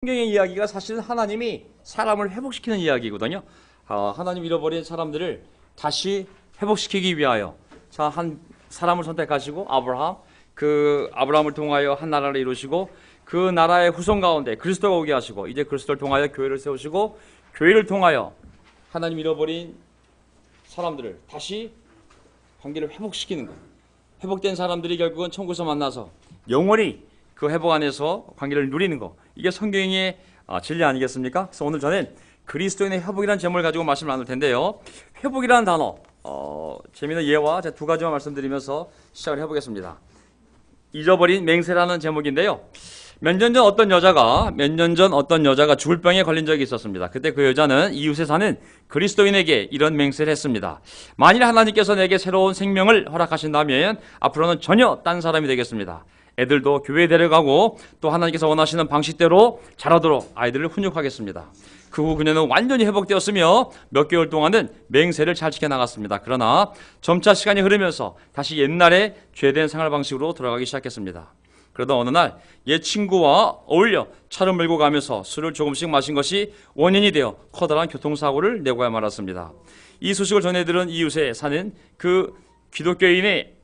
성경의 이야기가 사실은 하나님이 사람을 회복시키는 이야기거든요. 하나님 잃어버린 사람들을 다시 회복시키기 위하여 한 사람을 선택하시고 그 아브라함을 통하여 한 나라를 이루시고 그 나라의 후손 가운데 그리스도가 오게 하시고 이제 그리스도를 통하여 교회를 세우시고 교회를 통하여 하나님 잃어버린 사람들을 다시 관계를 회복시키는 것. 회복된 사람들이 결국은 천국에서 만나서 영원히 그 회복 안에서 관계를 누리는 것. 이게 성경의 진리 아니겠습니까? 그래서 오늘 저는 그리스도인의 회복이라는 제목을 가지고 말씀을 나눌 텐데요. 회복이라는 단어, 재미있는 예와 두 가지만 말씀드리면서 시작을 해보겠습니다. 잊어버린 맹세라는 제목인데요. 몇 년 전 어떤 여자가 죽을 병에 걸린 적이 있었습니다. 그때 그 여자는 이웃에 사는 그리스도인에게 이런 맹세를 했습니다. 만일 하나님께서 내게 새로운 생명을 허락하신다면 앞으로는 전혀 딴 사람이 되겠습니다. 애들도 교회에 데려가고 또 하나님께서 원하시는 방식대로 자라도록 아이들을 훈육하겠습니다. 그 후 그녀는 완전히 회복되었으며 몇 개월 동안은 맹세를 잘 지켜나갔습니다. 그러나 점차 시간이 흐르면서 다시 옛날의 죄된 생활 방식으로 돌아가기 시작했습니다. 그러다 어느 날 옛 친구와 어울려 차를 몰고 가면서 술을 조금씩 마신 것이 원인이 되어 커다란 교통사고를 내고야 말았습니다. 이 소식을 전해들은 이웃에 사는 그 기독교인의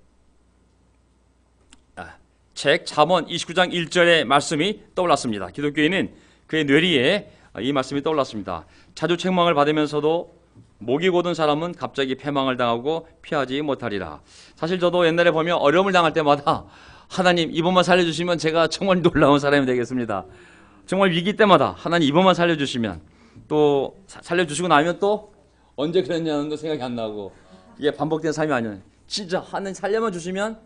책 잠언 29장 1절의 말씀이 떠올랐습니다. 기독교인은 그의 뇌리에 이 말씀이 떠올랐습니다. 자주 책망을 받으면서도 목이 곧은 사람은 갑자기 패망을 당하고 피하지 못하리라. 사실 저도 옛날에 보면 어려움을 당할 때마다 하나님 이번만 살려주시면 제가 정말 놀라운 사람이 되겠습니다. 정말 위기 때마다 하나님 이번만 살려주시면, 또 살려주시고 나면 또 언제 그랬냐는 거 생각이 안 나고, 이게 반복된 삶이 아니에요. 진짜 하나님 살려만 주시면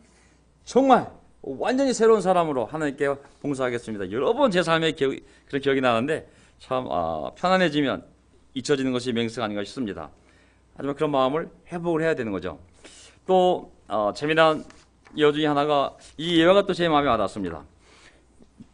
정말 완전히 새로운 사람으로 하나님께 봉사하겠습니다. 여러 번 제 삶에 그런 기억이 나는데 참 편안해지면 잊혀지는 것이 맹세가 아닌가 싶습니다. 하지만 그런 마음을 회복을 해야 되는 거죠. 또 재미난 예화 중에 하나가, 이 예화가 또 제 마음에 와닿았습니다.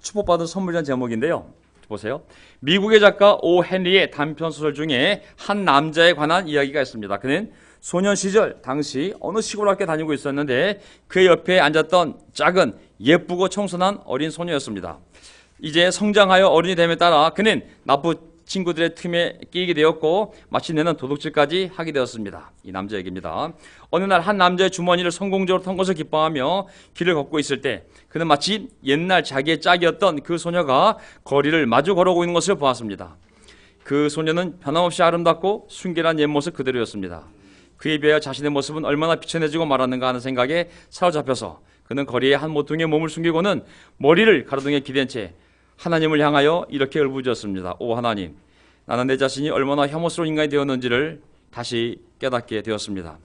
축복받은 선물이라는 제목인데요. 보세요. 미국의 작가 오 헨리의 단편 소설 중에 한 남자에 관한 이야기가 있습니다. 그는 소년 시절 당시 어느 시골 학교에 다니고 있었는데 그의 옆에 앉았던 작은 예쁘고 청순한 어린 소녀였습니다. 이제 성장하여 어른이 됨에 따라 그는 나쁜 친구들의 틈에 끼게 되었고 마침내는 도둑질까지 하게 되었습니다. 이 남자 얘기입니다. 어느 날 한 남자의 주머니를 성공적으로 턴 것을 기뻐하며 길을 걷고 있을 때 그는 마치 옛날 자기의 짝이었던 그 소녀가 거리를 마주 걸어오고 있는 것을 보았습니다. 그 소녀는 변함없이 아름답고 순결한 옛 모습 그대로였습니다. 그에 비하여 자신의 모습은 얼마나 비천해지고 말았는가 하는 생각에 사로잡혀서 그는 거리에 한 모퉁이에 몸을 숨기고는 머리를 가로등에 기댄 채 하나님을 향하여 이렇게 울부짖었습니다. 오 하나님, 나는 내 자신이 얼마나 혐오스러운 인간이 되었는지를 다시 깨닫게 되었습니다.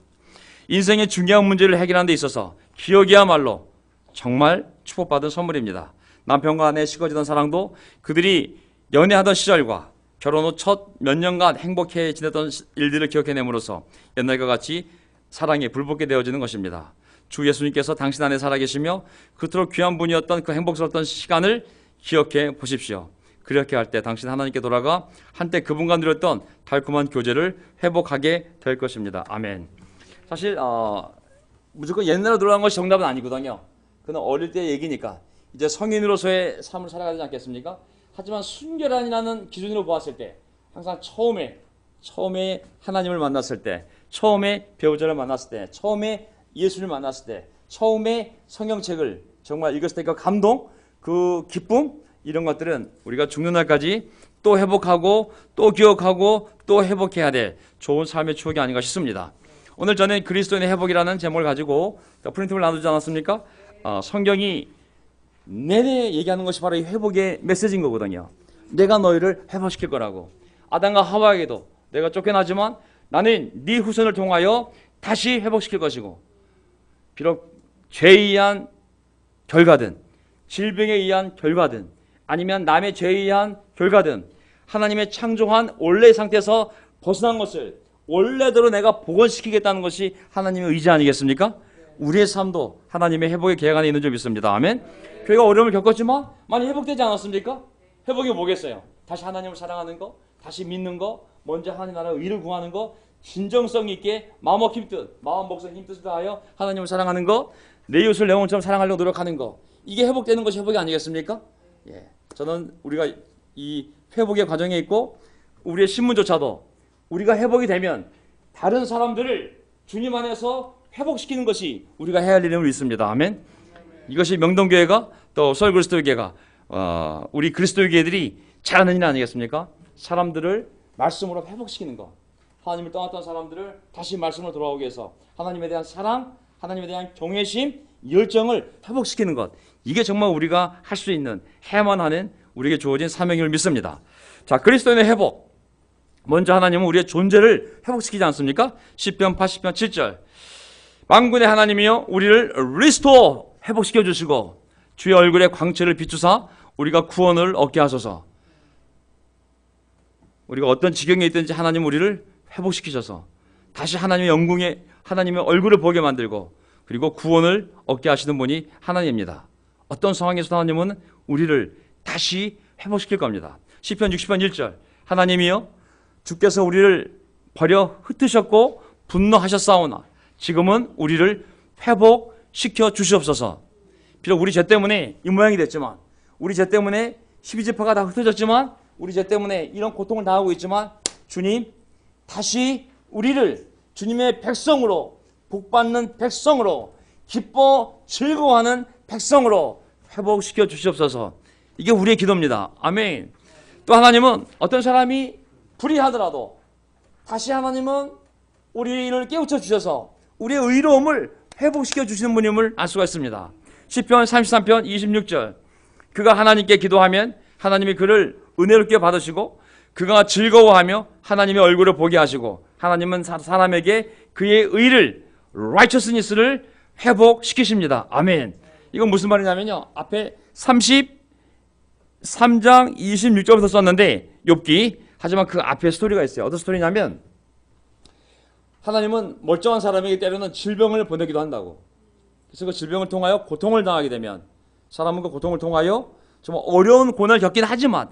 인생의 중요한 문제를 해결하는 데 있어서 기억이야말로 정말 축복받은 선물입니다. 남편과 아내의 식어지던 사랑도 그들이 연애하던 시절과 결혼 후 첫 몇 년간 행복해 지냈던 일들을 기억해냄으로써 옛날과 같이 사랑에 불붙게 되어지는 것입니다. 주 예수님께서 당신 안에 살아계시며 그토록 귀한 분이었던 그 행복스러웠던 시간을 기억해 보십시오. 그렇게 할 때 당신 하나님께 돌아가 한때 그분과 누렸던 달콤한 교제를 회복하게 될 것입니다. 아멘. 사실 무조건 옛날로 돌아간 것이 정답은 아니거든요. 그는 어릴 때의 얘기니까 이제 성인으로서의 삶을 살아가야 되지 않겠습니까? 하지만 순결한이라는 기준으로 보았을 때 항상 처음에 하나님을 만났을 때, 처음에 배우자를 만났을 때, 처음에 예수를 만났을 때, 처음에 성경책을 정말 읽었을 때 그 감동, 그 기쁨, 이런 것들은 우리가 죽는 날까지 또 회복하고 또 기억하고 또 회복해야 될 좋은 삶의 추억이 아닌가 싶습니다. 오늘 저는 그리스도인의 회복이라는 제목을 가지고 프린트를 나누지 않았습니까? 성경이 내내 얘기하는 것이 바로 이 회복의 메시지인 거거든요. 내가 너희를 회복시킬 거라고. 아담과 하와에게도 내가 쫓겨나지만 나는 네 후손을 통하여 다시 회복시킬 것이고, 비록 죄에 의한 결과든 질병에 의한 결과든 아니면 남의 죄에 의한 결과든 하나님의 창조한 원래의 상태에서 벗어난 것을 원래대로 내가 복원시키겠다는 것이 하나님의 의지 아니겠습니까? 우리의 삶도 하나님의 회복의 계획 안에 있는 줄 믿습니다. 아멘. 교회가 어려움을 겪었지만 많이 회복되지 않았습니까? 회복이 뭐겠어요? 다시 하나님을 사랑하는 거, 다시 믿는 거, 먼저 하나님 나라의 의를 구하는 거, 진정성 있게 마음 먹힘 뜻, 마음 먹성 힘 뜻을 다하여 하나님을 사랑하는 거, 내 이웃을 내 몸처럼 사랑하려고 노력하는 거, 이게 회복되는 것이 회복이 아니겠습니까? 예, 저는 우리가 이 회복의 과정에 있고 우리의 신분조차도 우리가 회복이 되면 다른 사람들을 주님 안에서 회복시키는 것이 우리가 해야 할 일임을 믿습니다. 아멘. 이것이 명동교회가 또 서울그리스도교회가 우리 그리스도교회들이 잘하는 일 아니겠습니까? 사람들을 말씀으로 회복시키는 것. 하나님을 떠났던 사람들을 다시 말씀으로 돌아오게 해서 하나님에 대한 사랑, 하나님에 대한 경외심, 열정을 회복시키는 것. 이게 정말 우리가 할 수 있는, 해야만 하는 우리에게 주어진 사명임을 믿습니다. 자, 그리스도인의 회복. 먼저 하나님은 우리의 존재를 회복시키지 않습니까? 시편 80편 7절. 만군의 하나님이여 우리를 리스토어 회복시켜 주시고 주의 얼굴에 광채를 비추사 우리가 구원을 얻게 하소서. 우리가 어떤 지경에 있든지 하나님 우리를 회복시키셔서 다시 하나님의 영광에 하나님의 얼굴을 보게 만들고 그리고 구원을 얻게 하시는 분이 하나님입니다. 어떤 상황에서도 하나님은 우리를 다시 회복시킬 겁니다. 시편 60편 1절. 하나님이여 주께서 우리를 버려 흩으셨고 분노하셨사오나 지금은 우리를 회복시켜 주시옵소서. 비록 우리 죄 때문에 이 모양이 됐지만, 우리 죄 때문에 12지파가 다 흩어졌지만, 우리 죄 때문에 이런 고통을 당하고 있지만, 주님 다시 우리를 주님의 백성으로, 복받는 백성으로, 기뻐 즐거워하는 백성으로 회복시켜 주시옵소서. 이게 우리의 기도입니다. 아멘. 또 하나님은 어떤 사람이 불의하더라도 다시 하나님은 우리를 깨우쳐 주셔서 우리의 의로움을 회복시켜 주시는 분임을 알 수가 있습니다. 시편 33편 26절. 그가 하나님께 기도하면 하나님이 그를 은혜롭게 받으시고 그가 즐거워하며 하나님의 얼굴을 보게 하시고 하나님은 사람에게 그의 의를 righteousness를 회복시키십니다. 아멘. 이건 무슨 말이냐면요. 앞에 33장 26절부터 썼는데 욥기. 하지만 그 앞에 스토리가 있어요. 어떤 스토리냐면 하나님은 멀쩡한 사람에게 때로는 질병을 보내기도 한다고. 그래서 그 질병을 통하여 고통을 당하게 되면 사람은 그 고통을 통하여 정말 어려운 고난을 겪긴 하지만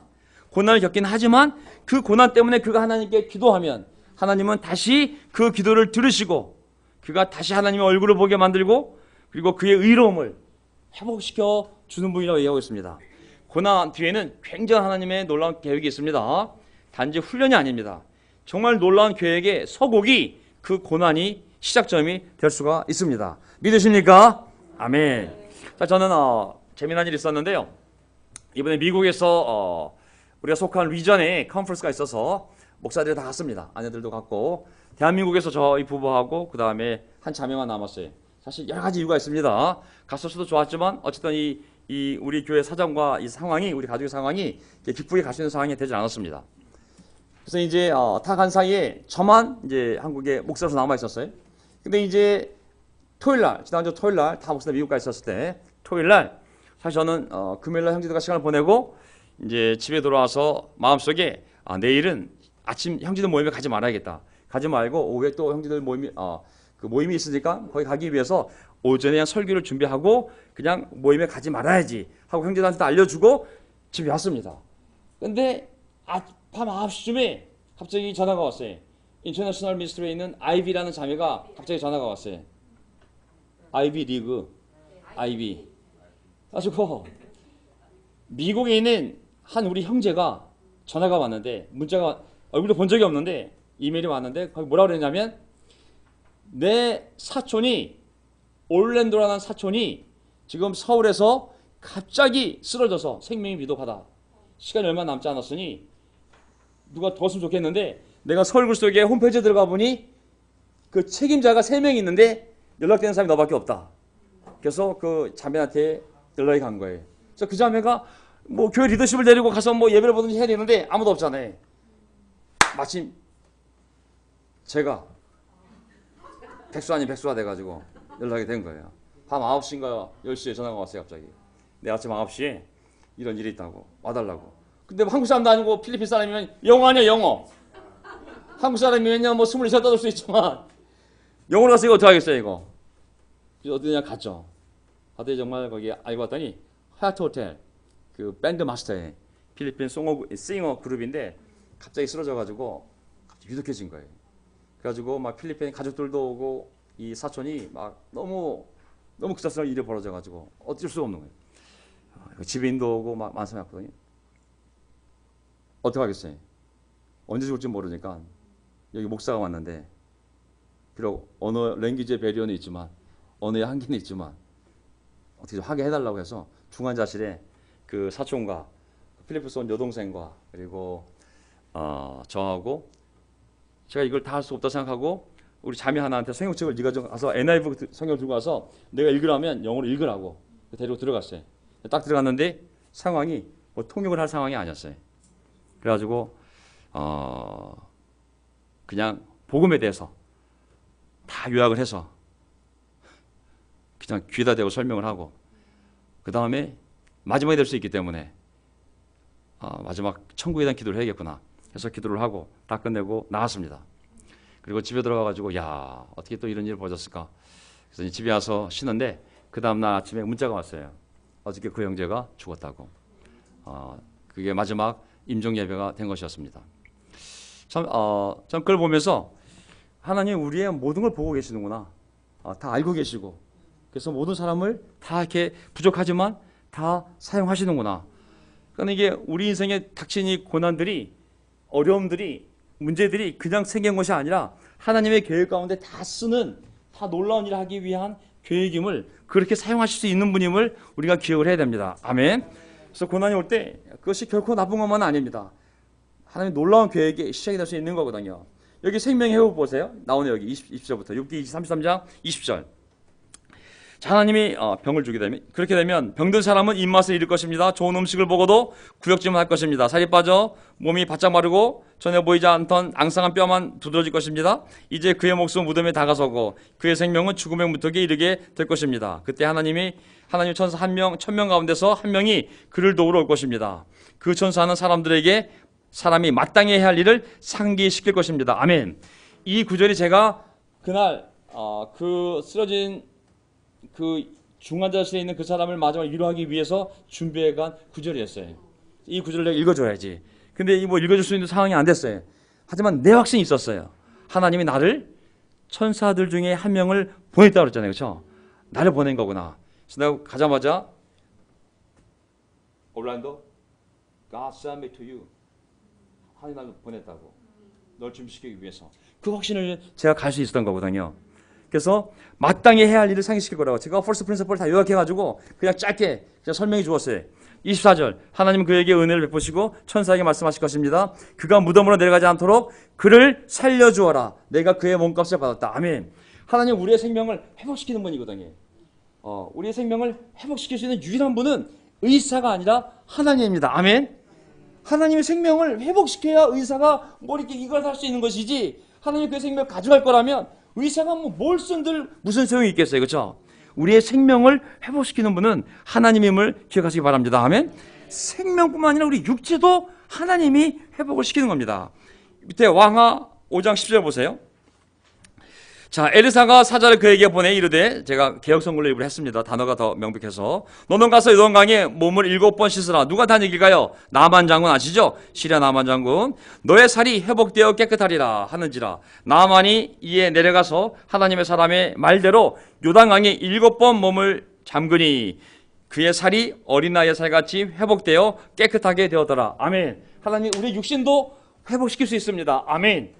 그 고난 때문에 그가 하나님께 기도하면 하나님은 다시 그 기도를 들으시고 그가 다시 하나님의 얼굴을 보게 만들고 그리고 그의 의로움을 회복시켜 주는 분이라고 얘기하고 있습니다. 고난 뒤에는 굉장히 하나님의 놀라운 계획이 있습니다. 단지 훈련이 아닙니다. 정말 놀라운 계획의 서곡이 그 고난이 시작점이 될 수가 있습니다. 믿으십니까? 아멘. 자, 저는 재미난 일이 있었는데요. 이번에 미국에서 우리가 속한 리전에 컨퍼런스가 있어서 목사들이 다 갔습니다. 아내들도 갔고 대한민국에서 저희 부부하고 그 다음에 한 자매만 남았어요. 사실 여러 가지 이유가 있습니다. 갔을 수도 좋았지만 어쨌든 이 우리 교회 사정과 이 상황이 우리 가족의 상황이 기쁘게 갈 수 있는 상황이 되지 않았습니다. 그래서 이제 다 간 사이에 저만 이제 한국에 목사로서 남아 있었어요. 근데 이제 토요일날 지난주 토요일날 다 목사들 미국 가 있었을 때 토요일날 사실 저는 금요일날 형제들과 시간을 보내고 이제 집에 돌아와서 마음속에 내일은 아침 형제들 모임에 가지 말아야겠다. 가지 말고 오후에 또 형제들 모임이 그 모임이 있으니까 거기 가기 위해서 오전에 그냥 설교를 준비하고 그냥 모임에 가지 말아야지 하고 형제들한테 알려주고 집에 왔습니다. 근데 밤 9시쯤에 갑자기 전화가 왔어요. 인터내셔널 미니스트리에 있는 아이비라는 자매가 갑자기 전화가 왔어요. 아이비 리그, 아이비. 가지고 미국에 있는 한 우리 형제가 전화가 왔는데 문자가 얼굴도 본 적이 없는데 이메일이 왔는데 거기 뭐라고 그랬냐면 내 사촌이 올랜도라는 사촌이 지금 서울에서 갑자기 쓰러져서 생명이 위독하다. 시간이 얼마 남지 않았으니 누가 도왔으면 좋겠는데 내가 서울그리스도교회 홈페이지에 들어가 보니 그 책임자가 3명이 있는데 연락되는 사람이 너밖에 없다. 그래서 그 자매한테 연락이 간 거예요. 그래서 그 자매가 뭐 교회 리더십을 데리고 가서 뭐 예배를 보든지 해야 되는데 아무도 없잖아요. 마침 제가 백수 아닌 백수가 돼가지고 연락이 된 거예요. 밤 9시인가 10시에 전화가 왔어요. 갑자기. 내일 아침 9시에 이런 일이 있다고 와달라고. 근데 뭐 한국 사람도 아니고 필리핀 사람이면 영어 아니야 영어. 한국 사람이면요 뭐 24 떠들 수 있지만 영어로 가서 이거 어떻게 하겠어요 이거. 그래서 어디냐 갔죠. 갔더니 정말 거기 알고 왔더니 하얏트 호텔 그 밴드 마스터의 필리핀 싱어 그룹인데 갑자기 쓰러져가지고 갑자기 위독해진 거예요. 그래가지고 막 필리핀 가족들도 오고 이 사촌이 막 너무 급작스러운 일이 벌어져가지고 어쩔 수가 없는 거예요. 지배인도 오고 막 만성했거든요. 어떡하겠어요? 언제 죽을지 모르니까 여기 목사가 왔는데 비록 언어 랭귀지의 배리어는 있지만 언어의 한계는 있지만 어떻게 좀 하게 해달라고 해서 중환자실에 그 사촌과 필리프스 온 여동생과 그리고 저하고 제가 이걸 다 할 수 없다 생각하고 우리 자매 하나한테 성경책을 네가 좀 가서 NIV 성경을 들고 와서 내가 읽으라면 영어로 읽으라고 데리고 들어갔어요. 딱 들어갔는데 상황이 뭐 통역을 할 상황이 아니었어요. 그래가지고 그냥 복음에 대해서 다 요약을 해서 그냥 귀에다 대고 설명을 하고 그 다음에 마지막이 될 수 있기 때문에 마지막 천국에 대한 기도를 해야겠구나 해서 기도를 하고 다 끝내고 나왔습니다. 그리고 집에 들어가가지고 야 어떻게 또 이런 일을 벌였을까. 그래서 집에 와서 쉬는데 그 다음날 아침에 문자가 왔어요. 어저께 그 형제가 죽었다고. 그게 마지막 임종 예배가 된 것이었습니다. 참 그걸 보면서 하나님 우리의 모든 걸 보고 계시는구나. 다 알고 계시고 그래서 모든 사람을 다 이렇게 부족하지만 다 사용하시는구나. 그러니까 이게 우리 인생에 닥친 이 고난들이 어려움들이 문제들이 그냥 생긴 것이 아니라 하나님의 계획 가운데 다 쓰는 다 놀라운 일을 하기 위한 계획임을 그렇게 사용하실 수 있는 분임을 우리가 기억을 해야 됩니다. 아멘. 그래서 고난이 올 때 그것이 결코 나쁜 것만은 아닙니다. 하나님의 놀라운 계획의 시작이 될 수 있는 거거든요. 여기 생명의 회복 보세요. 나오네요. 여기 20절부터 6기 33장 20절. 자, 하나님이 병을 주게 되면 그렇게 되면 병든 사람은 입맛을 잃을 것입니다. 좋은 음식을 보고도 구역질만 할 것입니다. 살이 빠져 몸이 바짝 마르고 전에 보이지 않던 앙상한 뼈만 두드러질 것입니다. 이제 그의 목숨은 무덤에 다가서고 그의 생명은 죽음의 문턱에 이르게 될 것입니다. 그때 하나님 천사 1000명 가운데서 한 명이 그를 도우러 올 것입니다. 그 천사는 사람들에게 사람이 마땅히 해야 할 일을 상기시킬 것입니다. 아멘. 이 구절이 제가 그날 그 쓰러진 그 중환자실에 있는 그 사람을 마지막에 위로하기 위해서 준비해간 구절이었어요. 이 구절을 내가 읽어줘야지. 근데 이 뭐 읽어줄 수 있는 상황이 안 됐어요. 하지만 내 확신이 있었어요. 하나님이 나를 천사들 중에 한 명을 보냈다고 그랬잖아요. 그렇죠? 나를 보낸 거구나. 그래서 내가 가자마자 올란도 God sent me to you. 하나님 나를 보냈다고. 널 준비시키기 위해서. 그 확신을 제가 갈 수 있었던 거거든요. 그래서 마땅히 해야 할 일을 상기시킬 거라고 제가 퍼스트 프린서플을 다 요약해가지고 그냥 짧게 그냥 설명해 주었어요. 24절 하나님은 그에게 은혜를 베푸시고 천사에게 말씀하실 것입니다. 그가 무덤으로 내려가지 않도록 그를 살려주어라. 내가 그의 몸값을 받았다. 아멘. 하나님 우리의 생명을 회복시키는 분이거든요. 우리의 생명을 회복시킬 수 있는 유일한 분은 의사가 아니라 하나님입니다. 아멘. 하나님의 생명을 회복시켜야 의사가 뭐 이렇게 이걸 할 수 있는 것이지 하나님이 그 생명을 가져갈 거라면 의사가 뭘 쓴들 무슨 소용이 있겠어요. 그렇죠? 우리의 생명을 회복시키는 분은 하나님임을 기억하시기 바랍니다. 아멘. 생명뿐만 아니라 우리 육체도 하나님이 회복을 시키는 겁니다. 밑에 왕하 5장 10절 보세요. 자, 엘리사가 사자를 그에게 보내 이르되 제가 개역성글로 일부러 했습니다. 단어가 더 명백해서 너는 가서 요단강에 몸을 7번 씻으라. 누가 단 얘기가요? 나만 장군 아시죠? 시리아 나만 장군. 너의 살이 회복되어 깨끗하리라 하는지라. 나만이 이에 내려가서 하나님의 사람의 말대로 요단강에 7번 몸을 잠그니 그의 살이 어린아이의 살같이 회복되어 깨끗하게 되었더라. 아멘. 하나님 우리 육신도 회복시킬 수 있습니다. 아멘.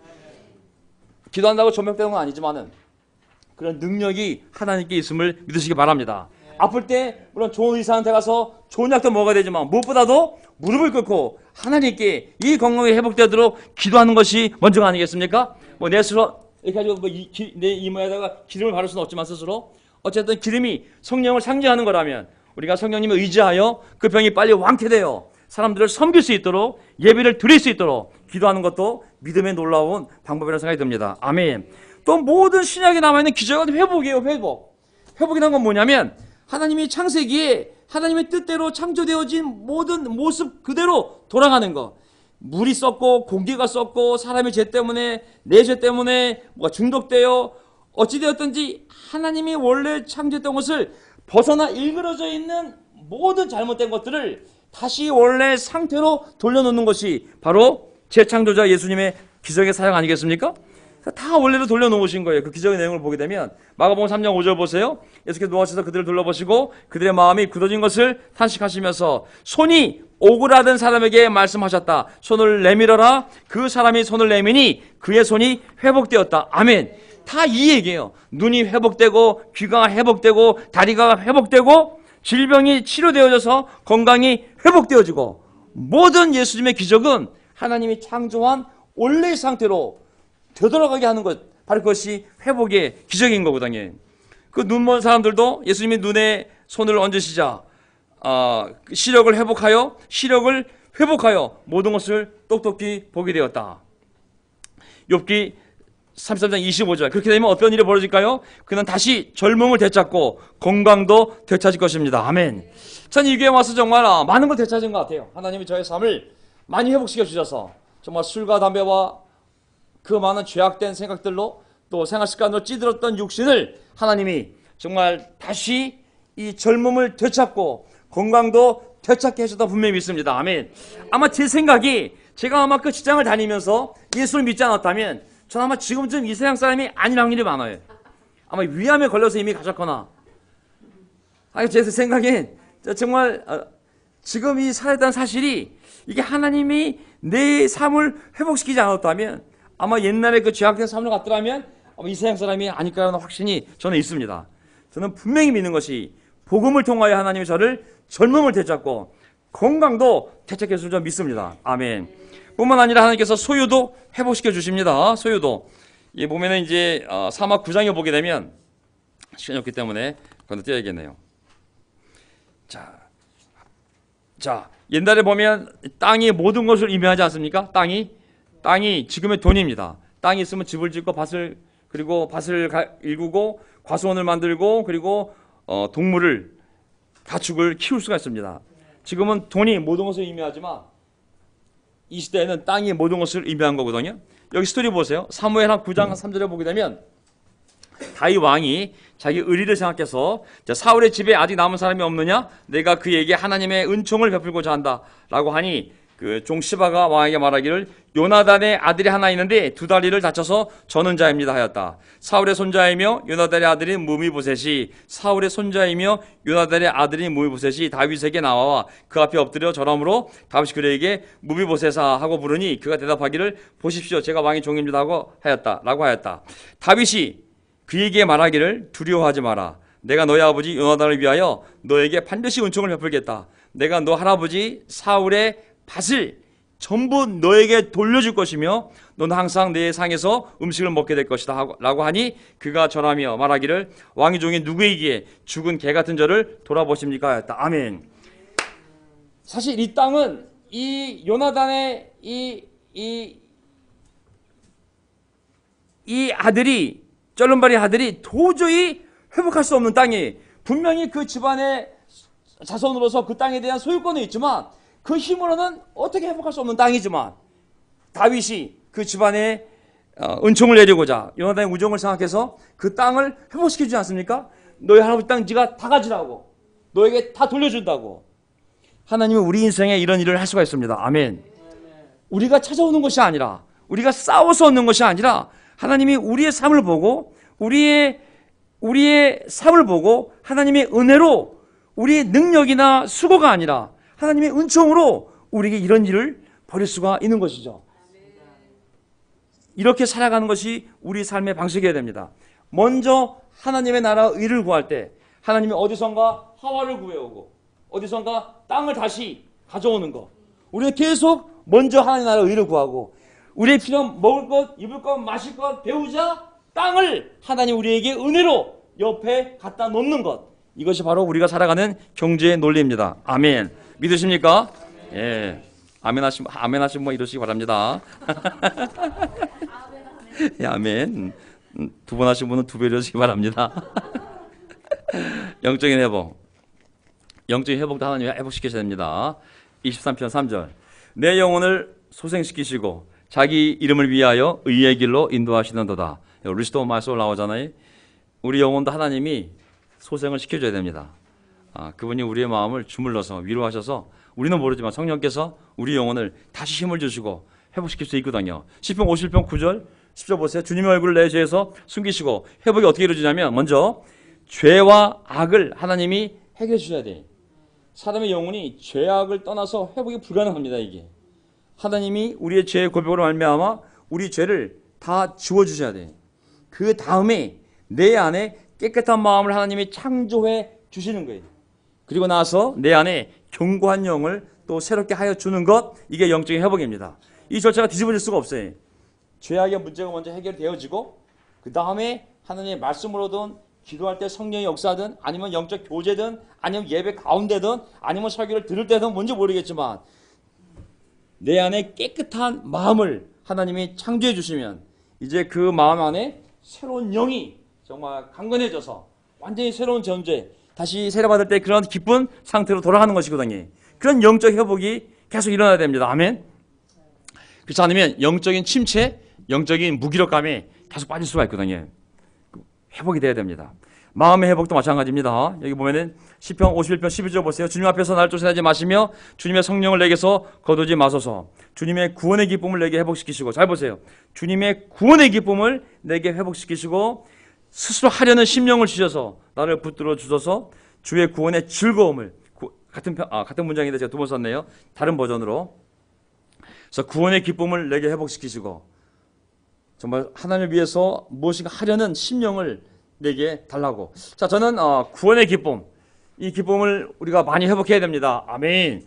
기도한다고 조명되는 건 아니지만은 그런 능력이 하나님께 있음을 믿으시기 바랍니다. 아플 때 물론 좋은 의사한테 가서 좋은 약도 먹어야 되지만 무엇보다도 무릎을 꿇고 하나님께 이 건강이 회복되도록 기도하는 것이 먼저가 아니겠습니까? 뭐 내 스스로 이렇게 가지고 내 이마에다가 기름을 바를 수는 없지만 스스로 어쨌든 기름이 성령을 상징하는 거라면 우리가 성령님을 의지하여 그 병이 빨리 완쾌되어 사람들을 섬길 수 있도록 예배를 드릴 수 있도록 기도하는 것도 믿음의 놀라운 방법이라는 생각이 듭니다. 아멘. 또 모든 신약에 남아있는 기적은 회복이에요. 회복이라는 건 뭐냐면 하나님이 창세기에 하나님의 뜻대로 창조되어진 모든 모습 그대로 돌아가는 거. 물이 썩고 공기가 썩고 사람의 죄 때문에 내 죄 때문에 뭐가 중독되어 어찌되었든지 하나님이 원래 창조했던 것을 벗어나 일그러져 있는 모든 잘못된 것들을 다시 원래 상태로 돌려놓는 것이 바로 재창조자 예수님의 기적의 사역 아니겠습니까? 다 원래로 돌려놓으신 거예요. 그 기적의 내용을 보게 되면 마가복음 3장 5절 보세요. 예수께서 누워셔서 그들을 둘러보시고 그들의 마음이 굳어진 것을 탄식하시면서 손이 오그라든 사람에게 말씀하셨다. 손을 내밀어라. 그 사람이 손을 내미니 그의 손이 회복되었다. 아멘. 다 이 얘기예요. 눈이 회복되고 귀가 회복되고 다리가 회복되고 질병이 치료되어져서 건강이 회복되어지고 모든 예수님의 기적은 하나님이 창조한 원래의 상태로 되돌아가게 하는 것, 바로 그것이 회복의 기적인 거거든요. 그 눈먼 사람들도 예수님이 눈에 손을 얹으시자 시력을 회복하여 모든 것을 똑똑히 보게 되었다. 욥기 33장 25절. 그렇게 되면 어떤 일이 벌어질까요? 그는 다시 젊음을 되찾고 건강도 되찾을 것입니다. 아멘. 전 이 교회에 와서 정말 많은 걸 되찾은 것 같아요. 하나님이 저의 삶을 많이 회복시켜 주셔서 정말 술과 담배와 그 많은 죄악된 생각들로 또 생활습관으로 찌들었던 육신을 하나님이 정말 다시 이 젊음을 되찾고 건강도 되찾게 해주셨다 분명히 믿습니다. 아멘. 아마 제 생각이 제가 아마 그 직장을 다니면서 예수를 믿지 않았다면 저는 아마 지금쯤 이 세상 사람이 아닐 확률이 많아요. 아마 위암에 걸려서 이미 가셨거나. 제 생각엔 정말 지금 이 살아있다는 사실이 이게 하나님이 내 삶을 회복시키지 않았다면 아마 옛날에 그 죄악된 삶을 갔더라면 아마 이 세상 사람이 아닐까라는 확신이 저는 있습니다. 저는 분명히 믿는 것이 복음을 통하여 하나님이 저를 젊음을 되찾고 건강도 되찾게 해줄 줄 믿습니다. 아멘. 뿐만 아니라 하나님께서 소유도 회복시켜 주십니다. 소유도. 이 보면은 이제 사막 9장에 보게 되면 시간이 없기 때문에 건너뛰어야겠네요. 자, 옛날에 보면 땅이 모든 것을 의미하지 않습니까? 땅이 지금의 돈입니다. 땅이 있으면 집을 짓고 밭을 일구고 과수원을 만들고 그리고 동물을 가축을 키울 수가 있습니다. 지금은 돈이 모든 것을 의미하지만 이 시대에는 땅이 모든 것을 의미한 거거든요. 여기 스토리 보세요. 사무엘하 9장 3절에 보게 되면 다윗 왕이 자기 의리를 생각해서 사울의 집에 아직 남은 사람이 없느냐? 내가 그에게 하나님의 은총을 베풀고자 한다 라고 하니 그 종 시바가 왕에게 말하기를 요나단의 아들이 하나 있는데 두 다리를 다쳐서 저는 자입니다 하였다. 사울의 손자이며 요나단의 아들인 무미보셋이 다윗에게 나와 그 앞에 엎드려 절함으로 다윗이 그에게 무미보셋아 하고 부르니 그가 대답하기를 보십시오 제가 왕의 종입니다 라고 하였다. 다윗이 그에게 말하기를 두려워하지 마라. 내가 너의 아버지 요나단을 위하여 너에게 반드시 은총을 베풀겠다. 내가 너 할아버지 사울의 밭을 전부 너에게 돌려줄 것이며 너는 항상 내 상에서 음식을 먹게 될 것이다 라고 하니 그가 전하며 말하기를 왕의 종이 누구이기에 죽은 개 같은 저를 돌아보십니까 하였다. 아멘. 사실 이 땅은 이 요나단의 이 아들이 쩔름발이 아들이 도저히 회복할 수 없는 땅이 분명히 그 집안의 자손으로서 그 땅에 대한 소유권은 있지만 그 힘으로는 어떻게 회복할 수 없는 땅이지만 다윗이 그 집안에 은총을 내리고자 요나단의 우정을 생각해서 그 땅을 회복시켜주지 않습니까? 너희 할아버지 땅 네가 다 가지라고 너에게 다 돌려준다고. 하나님은 우리 인생에 이런 일을 할 수가 있습니다. 아멘. 우리가 찾아오는 것이 아니라 우리가 싸워서 얻는 것이 아니라 하나님이 우리의 삶을 보고 우리의 삶을 보고 하나님의 은혜로 우리의 능력이나 수고가 아니라 하나님의 은총으로 우리에게 이런 일을 벌일 수가 있는 것이죠. 이렇게 살아가는 것이 우리 삶의 방식이어야 됩니다. 먼저 하나님의 나라 의를 구할 때 하나님이 어디선가 하와를 구해오고 어디선가 땅을 다시 가져오는 것. 우리는 계속 먼저 하나님의 나라 의를 구하고 우리의 필요한 먹을 것, 입을 것, 마실 것, 배우자 땅을 하나님 우리에게 은혜로 옆에 갖다 놓는 것. 이것이 바로 우리가 살아가는 경제의 논리입니다. 아멘. 믿으십니까? 예. 아멘 하시면 뭐 이러시기 바랍니다. 예, 아멘. 두 번 하신 분은 두 배 이러시기 바랍니다. 영적인 회복. 영적인 회복도 하나님이 회복시키셔야 됩니다. 23편 3절. 내 영혼을 소생시키시고 자기 이름을 위하여 의의 길로 인도하시는도다. Restore my soul 나오잖아요. 우리 영혼도 하나님이 소생을 시켜줘야 됩니다. 그분이 우리의 마음을 주물러서 위로하셔서 우리는 모르지만 성령께서 우리 영혼을 다시 힘을 주시고 회복시킬 수 있거든요. 시편 51편 9절 10절 보세요. 주님의 얼굴을 내 죄에서 숨기시고. 회복이 어떻게 이루어지냐면 먼저 죄와 악을 하나님이 해결해 주셔야 돼. 사람의 영혼이 죄악을 떠나서 회복이 불가능합니다. 이게 하나님이 우리의 죄의 고백으로 말미암아 우리 죄를 다 지워주셔야 돼. 그 다음에 내 안에 깨끗한 마음을 하나님이 창조해 주시는 거예요. 그리고 나서 내 안에 견고한 영을 또 새롭게 하여 주는 것, 이게 영적인 회복입니다. 이 절차가 뒤집어질 수가 없어요. 죄악의 문제가 먼저 해결되어지고 그 다음에 하나님의 말씀으로든 기도할 때 성령의 역사든 아니면 영적 교제든 아니면 예배 가운데든 아니면 설교를 들을 때든 뭔지 모르겠지만 내 안에 깨끗한 마음을 하나님이 창조해 주시면 이제 그 마음 안에 새로운 영이 정말 강건해져서 완전히 새로운 존재, 다시 세례받을 때 그런 기쁜 상태로 돌아가는 것이거든요. 그런 영적 회복이 계속 일어나야 됩니다. 아멘. 그렇지 않으면 영적인 침체, 영적인 무기력감에 계속 빠질 수가 있거든요. 회복이 돼야 됩니다. 마음의 회복도 마찬가지입니다. 여기 보면은 시편 51편 12절 보세요. 주님 앞에서 날 쫓아내지 마시며 주님의 성령을 내게서 거두지 마소서. 주님의 구원의 기쁨을 내게 회복시키시고. 잘 보세요. 주님의 구원의 기쁨을 내게 회복시키시고 스스로 하려는 심령을 주셔서 나를 붙들어 주셔서 주의 구원의 즐거움을, 같은 문장인데 제가 두 번 썼네요. 다른 버전으로. 그래서 구원의 기쁨을 내게 회복시키시고 정말 하나님을 위해서 무엇인가 하려는 심령을 내게 달라고. 자, 저는 구원의 기쁨, 이 기쁨을 우리가 많이 회복해야 됩니다. 아멘.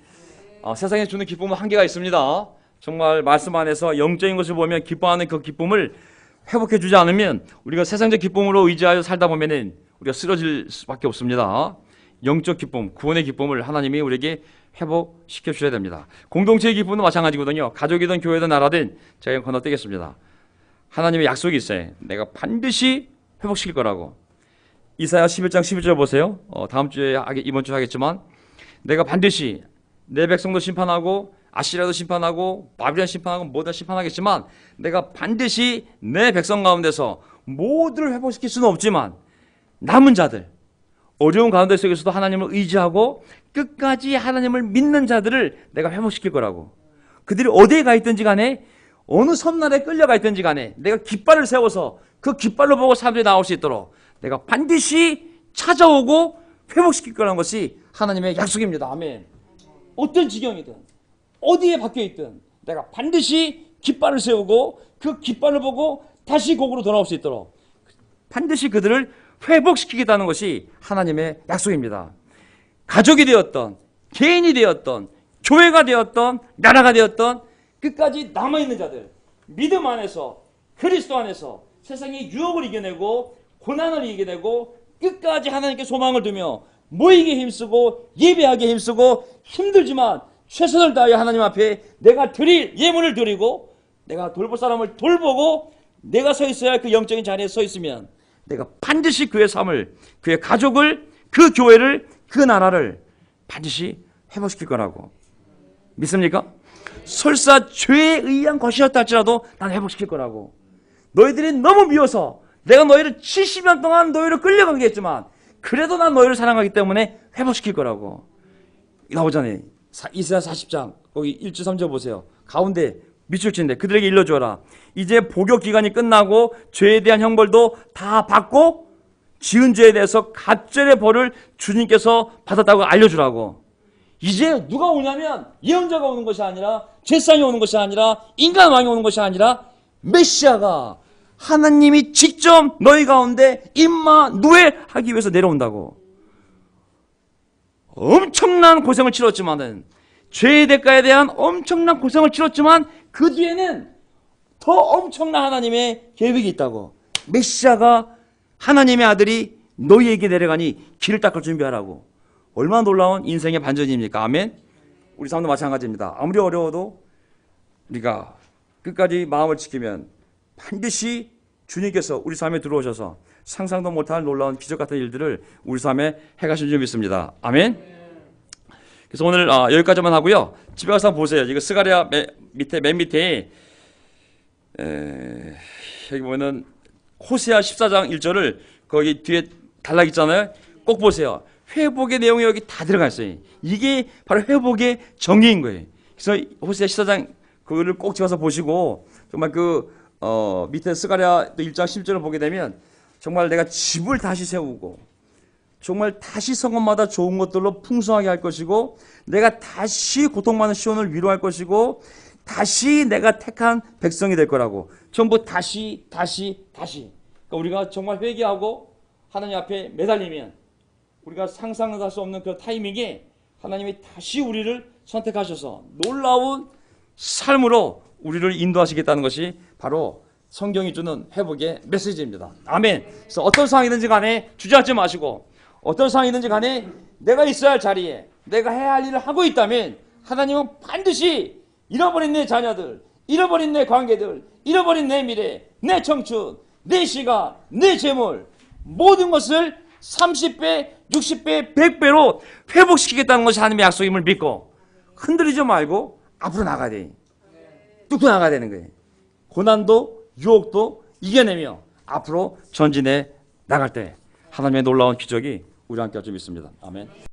세상에 주는 기쁨은 한계가 있습니다. 정말 말씀 안에서 영적인 것을 보면 기뻐하는 그 기쁨을 회복해 주지 않으면 우리가 세상적 기쁨으로 의지하여 살다 보면은 우리가 쓰러질 수밖에 없습니다. 영적 기쁨, 구원의 기쁨을 하나님이 우리에게 회복시켜 주셔야 됩니다. 공동체의 기쁨도 마찬가지거든요. 가족이든 교회든 나라든 제가 건너뛰겠습니다. 하나님의 약속이 있어요. 내가 반드시 회복시킬 거라고. 이사야 11장 11절 보세요. 다음 주에 이번 주에 하겠지만 내가 반드시 내 백성도 심판하고 아시리아도 심판하고 바빌론 심판하고 모든 심판하겠지만 내가 반드시 내 백성 가운데서 모두를 회복시킬 수는 없지만 남은 자들, 어려운 가운데 속에서도 하나님을 의지하고 끝까지 하나님을 믿는 자들을 내가 회복시킬 거라고. 그들이 어디에 가 있든지 간에 어느 섬나라에 끌려가 있든지 간에 내가 깃발을 세워서 그 깃발로 보고 사람들이 나올 수 있도록 내가 반드시 찾아오고 회복시킬 거라는 것이 하나님의 약속입니다. 아멘. 어떤 지경이든 어디에 박혀있든 내가 반드시 깃발을 세우고 그 깃발을 보고 다시 곡으로 돌아올 수 있도록 반드시 그들을 회복시키겠다는 것이 하나님의 약속입니다. 가족이 되었던 개인이 되었던 교회가 되었던 나라가 되었던 끝까지 남아있는 자들, 믿음 안에서 그리스도 안에서 세상의 유혹을 이겨내고 고난을 이겨내고 끝까지 하나님께 소망을 두며 모이기에 힘쓰고 예배하기에 힘쓰고 힘들지만 최선을 다하여 하나님 앞에 내가 드릴 예물을 드리고 내가 돌볼 사람을 돌보고 내가 서 있어야 할 그 영적인 자리에 서 있으면 내가 반드시 그의 삶을, 그의 가족을, 그 교회를, 그 나라를 반드시 회복시킬 거라고. 믿습니까? 설사 죄에 의한 것이었다 할지라도 난 회복시킬 거라고. 너희들이 너무 미워서 내가 너희를 70년 동안 너희를 끌려가게 했지만 그래도 난 너희를 사랑하기 때문에 회복시킬 거라고. 나오잖아요. 이사야 40장 거기 1절 3절 보세요. 가운데 밑줄 친데 그들에게 일러주어라. 이제 복역 기간이 끝나고 죄에 대한 형벌도 다 받고 지은 죄에 대해서 갑절의 벌을 주님께서 받았다고 알려주라고. 이제 누가 오냐면 예언자가 오는 것이 아니라 제사장이 오는 것이 아니라 인간왕이 오는 것이 아니라 메시아가 하나님이 직접 너희 가운데 임마누엘하기 위해서 내려온다고. 엄청난 고생을 치렀지만은 죄의 대가에 대한 엄청난 고생을 치렀지만 그 뒤에는 더 엄청난 하나님의 계획이 있다고. 메시아가 하나님의 아들이 너희에게 내려가니 길을 닦을 준비하라고. 얼마나 놀라운 인생의 반전입니까? 아멘. 우리 삶도 마찬가지입니다. 아무리 어려워도 우리가 끝까지 마음을 지키면 반드시 주님께서 우리 삶에 들어오셔서 상상도 못할 놀라운 기적 같은 일들을 우리 삶에 해가실 줄 믿습니다. 아멘. 그래서 오늘 여기까지만 하고요. 집에 가서 한번 보세요. 이거 스가랴 맨 밑에 여기 보면은 호세아 14장 1절을 거기 뒤에 단락 있잖아요. 꼭 보세요. 회복의 내용이 여기 다 들어가 있어요. 이게 바로 회복의 정의인 거예요. 그래서 호세아 14장 그거를 꼭 집어서 보시고 정말 그 밑에 스가랴 1장 10절을 보게 되면 정말 내가 집을 다시 세우고 정말 다시 성읍마다 좋은 것들로 풍성하게 할 것이고 내가 다시 고통받는 시온을 위로할 것이고 다시 내가 택한 백성이 될 거라고. 전부 다시. 그러니까 우리가 정말 회개하고 하나님 앞에 매달리면 우리가 상상할 수 없는 그 타이밍에 하나님이 다시 우리를 선택하셔서 놀라운 삶으로 우리를 인도하시겠다는 것이 바로 성경이 주는 회복의 메시지입니다. 아멘. 그래서 어떤 상황이든지 간에 주저앉지 마시고 어떤 상황이든지 간에 내가 있어야 할 자리에 내가 해야 할 일을 하고 있다면 하나님은 반드시 잃어버린 내 자녀들, 잃어버린 내 관계들, 잃어버린 내 미래, 내 청춘, 내 시간, 내 재물 모든 것을 30배, 60배, 100배로 회복시키겠다는 것이 하나님의 약속임을 믿고 흔들리지 말고 앞으로 나가야 돼. 뚝뚝 나가야 되는 거예요. 고난도 유혹도 이겨내며 앞으로 전진해 나갈 때 하나님의 놀라운 기적이 우리 함께 할 줄 믿습니다. 아멘.